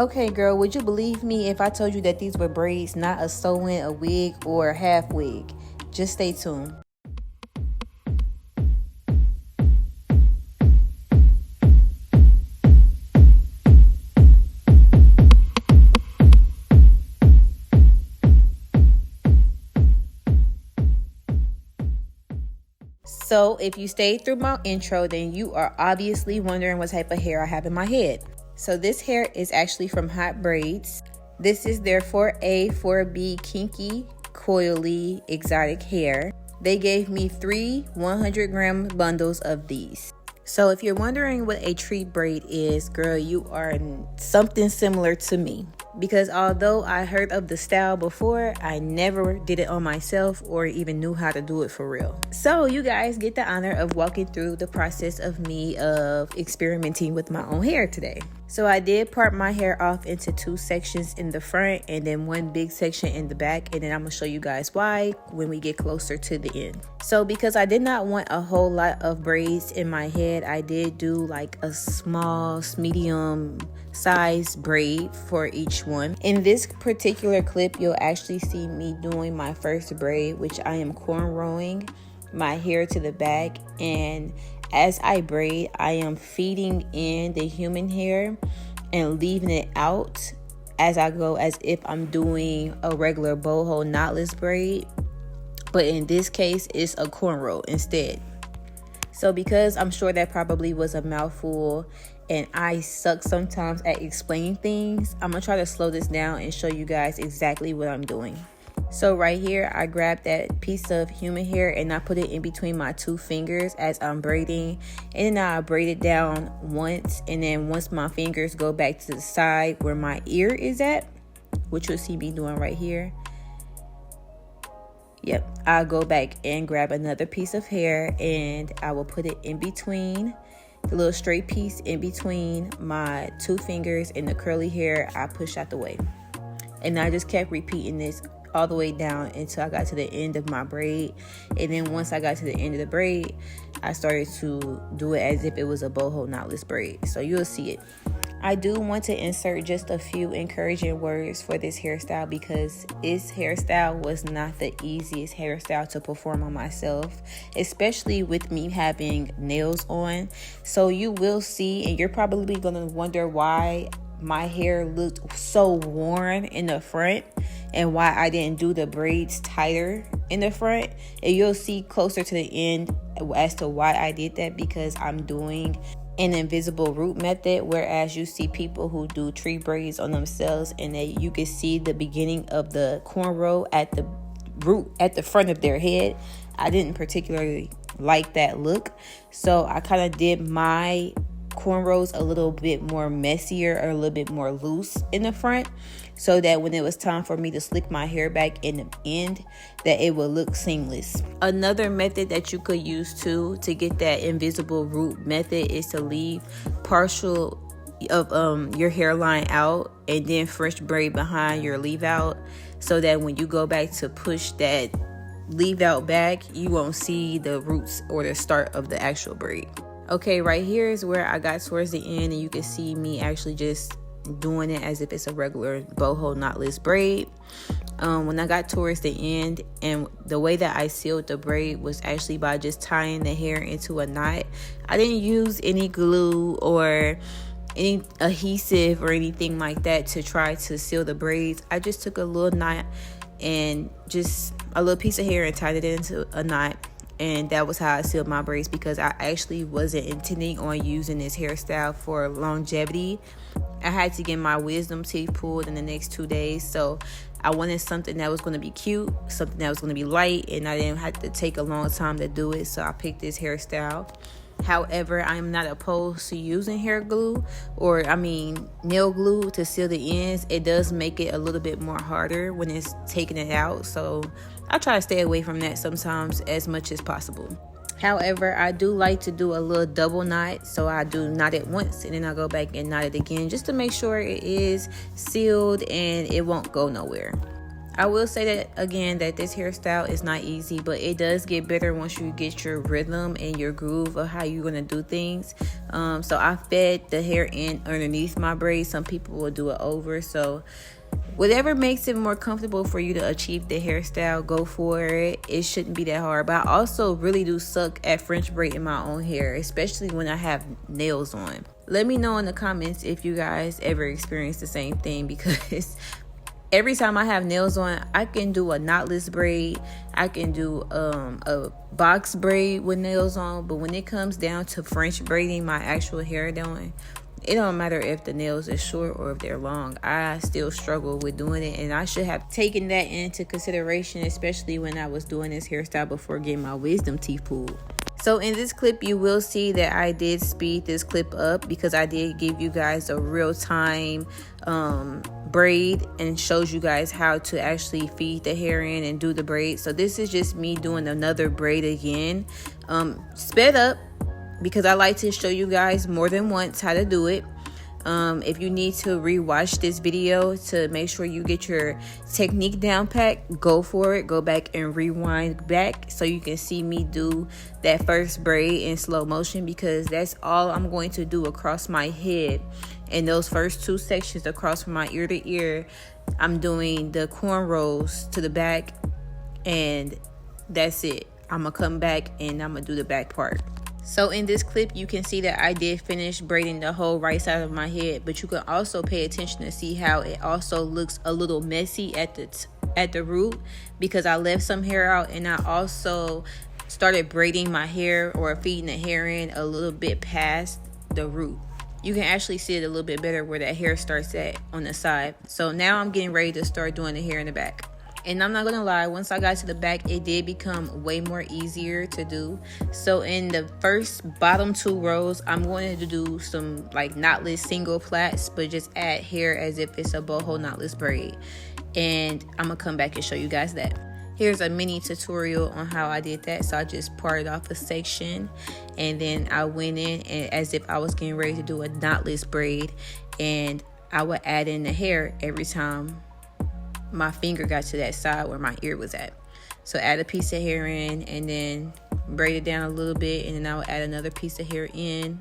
Okay, girl, would you believe me if I told you that these were braids, not a sew-in, a wig, or a half wig? Just stay tuned. So if you stayed through my intro, then you are obviously wondering what type of hair I have in my head. So this hair is actually from HotBraids. This is their 4A, 4B kinky, coily, exotic hair. They gave me 3 100-gram bundles of these. So if you're wondering what a tree braid is, girl, you are something similar to me. Because although I heard of the style before, I never did it on myself or even knew how to do it for real. So you guys get the honor of walking through the process of me experimenting with my own hair today. So I did part my hair off into 2 sections in the front and then 1 big section in the back, and then I'm gonna show you guys why when we get closer to the end. So because I did not want a whole lot of braids in my head, I did do like a small medium size braid for each one. In this particular clip, you'll actually see me doing my first braid, which I am cornrowing my hair to the back, and as I braid, I am feeding in the human hair and leaving it out as I go, as if I'm doing a regular boho knotless braid, but in this case it's a cornrow instead. So because I'm sure that probably was a mouthful and I suck sometimes at explaining things, I'm gonna try to slow this down and show you guys exactly what I'm doing. So right here, I grabbed that piece of human hair and I put it in between my 2 fingers as I'm braiding, and then I braid it down once, and then once my fingers go back to the side where my ear is at, which you'll see me doing right here, yep, I'll go back and grab another piece of hair and I will put it in between the little straight piece in between my 2 fingers, and the curly hair I push out the way. And I just kept repeating this all the way down until I got to the end of my braid. And then once I got to the end of the braid, I started to do it as if it was a boho knotless braid. So you'll see it. I do want to insert just a few encouraging words for this hairstyle, because this hairstyle was not the easiest hairstyle to perform on myself, especially with me having nails on. So you will see, and you're probably gonna wonder why my hair looked so worn in the front and why I didn't do the braids tighter in the front. And you'll see closer to the end as to why I did that, because I'm doing an invisible root method, whereas you see people who do tree braids on themselves and you can see the beginning of the cornrow at the root at the front of their head. I didn't particularly like that look, so I kind of did my cornrows a little bit more messier or a little bit more loose in the front, so that when it was time for me to slick my hair back in the end, that it would look seamless. Another method that you could use too to get that invisible root method is to leave partial of your hairline out and then French braid behind your leave out, so that when you go back to push that leave out back, you won't see the roots or the start of the actual braid. Okay, right here is where I got towards the end, and you can see me actually just doing it as if it's a regular boho knotless braid. When I got towards the end, and the way that I sealed the braid was actually by just tying the hair into a knot. I didn't use any glue or any adhesive or anything like that to try to seal the braids. I just took a little knot and just a little piece of hair and tied it into a knot. And that was how I sealed my braids, because I actually wasn't intending on using this hairstyle for longevity. I had to get my wisdom teeth pulled in the next 2 days, so I wanted something that was going to be cute, something that was going to be light, and I didn't have to take a long time to do it, so I picked this hairstyle. However, I'm not opposed to using hair glue or nail glue to seal the ends. It does make it a little bit more harder when it's taking it out, so I try to stay away from that sometimes as much as possible. However, I do like to do a little double knot, so I do knot it once and then I go back and knot it again just to make sure it is sealed and it won't go nowhere. I will say that again, that this hairstyle is not easy, but it does get better once you get your rhythm and your groove of how you're gonna do things. So I fed the hair in underneath my braids. Some people will do it over. So whatever makes it more comfortable for you to achieve the hairstyle, go for it. It shouldn't be that hard. But I also really do suck at French braiding my own hair, especially when I have nails on. Let me know in the comments if you guys ever experience the same thing, because every time I have nails on, I can do a knotless braid. I can do a box braid with nails on. But when it comes down to French braiding my actual hair doing, it don't matter if the nails are short or if they're long. I still struggle with doing it, and I should have taken that into consideration, especially when I was doing this hairstyle before getting my wisdom teeth pulled. So in this clip, you will see that I did speed this clip up because I did give you guys a real-time braid and shows you guys how to actually feed the hair in and do the braid. So this is just me doing another braid again, sped up, because I like to show you guys more than once how to do it. If you need to rewatch this video to make sure you get your technique down pat, go for it. Go back and rewind back so you can see me do that first braid in slow motion, because that's all I'm going to do across my head. And those first two sections across from my ear to ear, I'm doing the cornrows to the back, and that's it. I'm gonna come back and I'm gonna do the back part. So in this clip, you can see that I did finish braiding the whole right side of my head, but you can also pay attention to see how it also looks a little messy at the root, because I left some hair out, and I also started braiding my hair or feeding the hair in a little bit past the root. You can actually see it a little bit better where that hair starts at on the side. So now I'm getting ready to start doing the hair in the back. And I'm not gonna lie, once I got to the back, it did become way more easier to do. So in the first bottom 2 rows, I'm going to do some like knotless single plaits, but just add hair as if it's a boho knotless braid. And I'm gonna come back and show you guys that. Here's a mini tutorial on how I did that. So I just parted off a section, and then I went in and as if I was getting ready to do a knotless braid, and I would add in the hair every time my finger got to that side where my ear was at. So add a piece of hair in, and then braid it down a little bit, and then I will add another piece of hair in,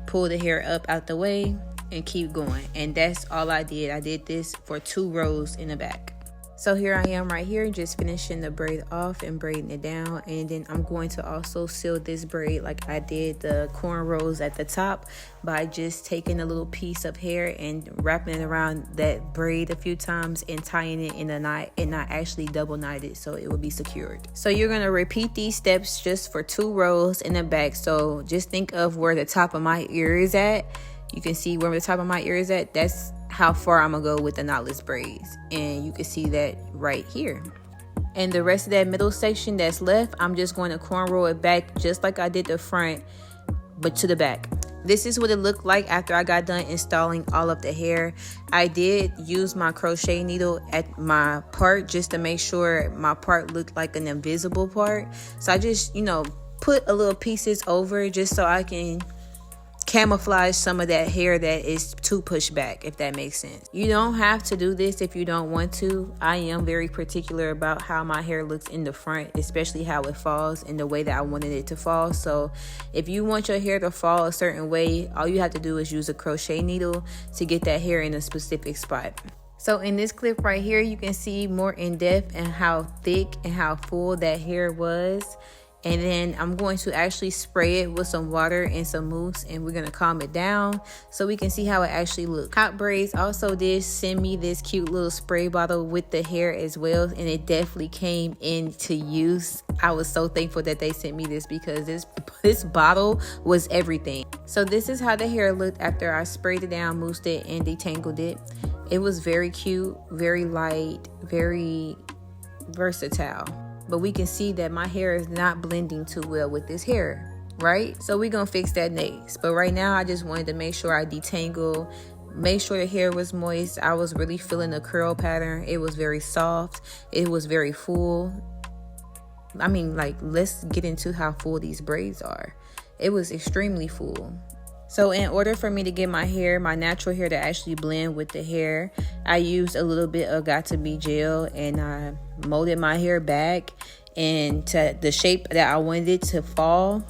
pull the hair up out the way, and keep going. And that's all I did. I did this for 2 rows in the back. So here I am right here, just finishing the braid off and braiding it down. And then I'm going to also seal this braid like I did the cornrows at the top by just taking a little piece of hair and wrapping it around that braid a few times and tying it in a knot, and not actually double knotted so it will be secured. So you're going to repeat these steps just for 2 rows in the back. So just think of where the top of my ear is at. You can see where the top of my ear is at. That's how far I'm gonna go with the knotless braids, and you can see that right here. And the rest of that middle section that's left, I'm just going to cornrow it back just like I did the front, but to the back. This is what it looked like after I got done installing all of the hair. I did use my crochet needle at my part just to make sure my part looked like an invisible part. So I just, put a little pieces over it just so I can camouflage some of that hair that is too pushed back, if that makes sense. You don't have to do this if you don't want to. I am very particular about how my hair looks in the front, especially how it falls and the way that I wanted it to fall. So if you want your hair to fall a certain way, all you have to do is use a crochet needle to get that hair in a specific spot. So in this clip right here, you can see more in depth and how thick and how full that hair was. And then I'm going to actually spray it with some water and some mousse, and we're going to calm it down so we can see how it actually looks. HotBraids also did send me this cute little spray bottle with the hair as well, and it definitely came into use. I was so thankful that they sent me this because this bottle was everything. So this is how the hair looked after I sprayed it down, moussed it, and detangled it. It was very cute, very light, very versatile. But we can see that my hair is not blending too well with this hair, right? So we're gonna fix that next. But right now I just wanted to make sure I detangle, make sure the hair was moist. I was really feeling the curl pattern. It was very soft. It was very full. I mean, like, let's get into how full these braids are. It was extremely full. So in order for me to get my natural hair to actually blend with the hair, I used a little bit of Got To Be gel and I molded my hair back into the shape that I wanted it to fall.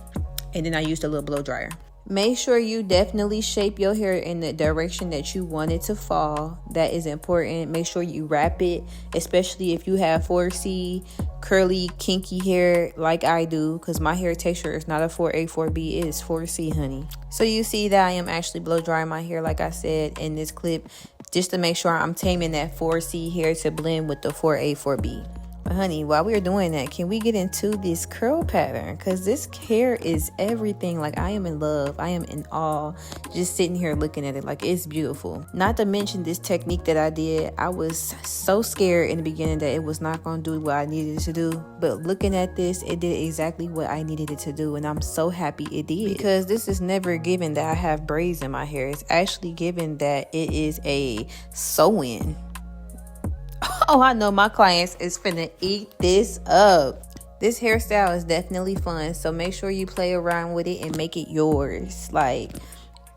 And then I used a little blow dryer. Make sure you definitely shape your hair in the direction that you want it to fall. That is important. Make sure you wrap it, especially if you have 4C, curly, kinky hair like I do, because my hair texture is not a 4A, 4B, it is 4C, honey. So you see that I am actually blow drying my hair like I said in this clip, just to make sure I'm taming that 4C hair to blend with the 4A, 4B. But honey, while we're doing that, can we get into this curl pattern? Because this hair is everything. Like, I am in love. I am in awe just sitting here looking at it. Like, it's beautiful. Not to mention this technique that I did. I was so scared in the beginning that it was not going to do what I needed it to do. But looking at this, it did exactly what I needed it to do. And I'm so happy it did. Because this is never given that I have braids in my hair. It's actually given that it is a sew-in. Oh, I know my clients is finna eat this up. This hairstyle is definitely fun, so make sure you play around with it and make it yours. Like,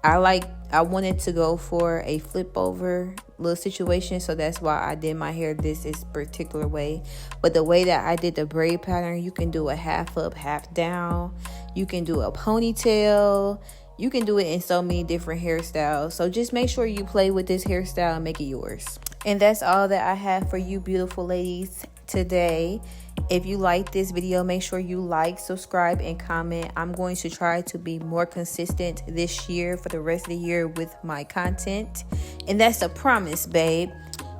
I wanted to go for a flip over little situation, so that's why I did my hair this particular way. But the way that I did the braid pattern, you can do a half up, half down. You can do a ponytail. You can do it in so many different hairstyles. So just make sure you play with this hairstyle and make it yours. And that's all that I have for you beautiful ladies today. If you like this video, make sure you like, subscribe, and comment. I'm going to try to be more consistent this year for the rest of the year with my content. And that's a promise, babe.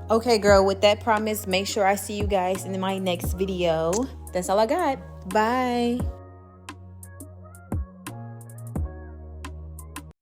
Okay, girl, with that promise, make sure I see you guys in my next video. That's all I got. Bye.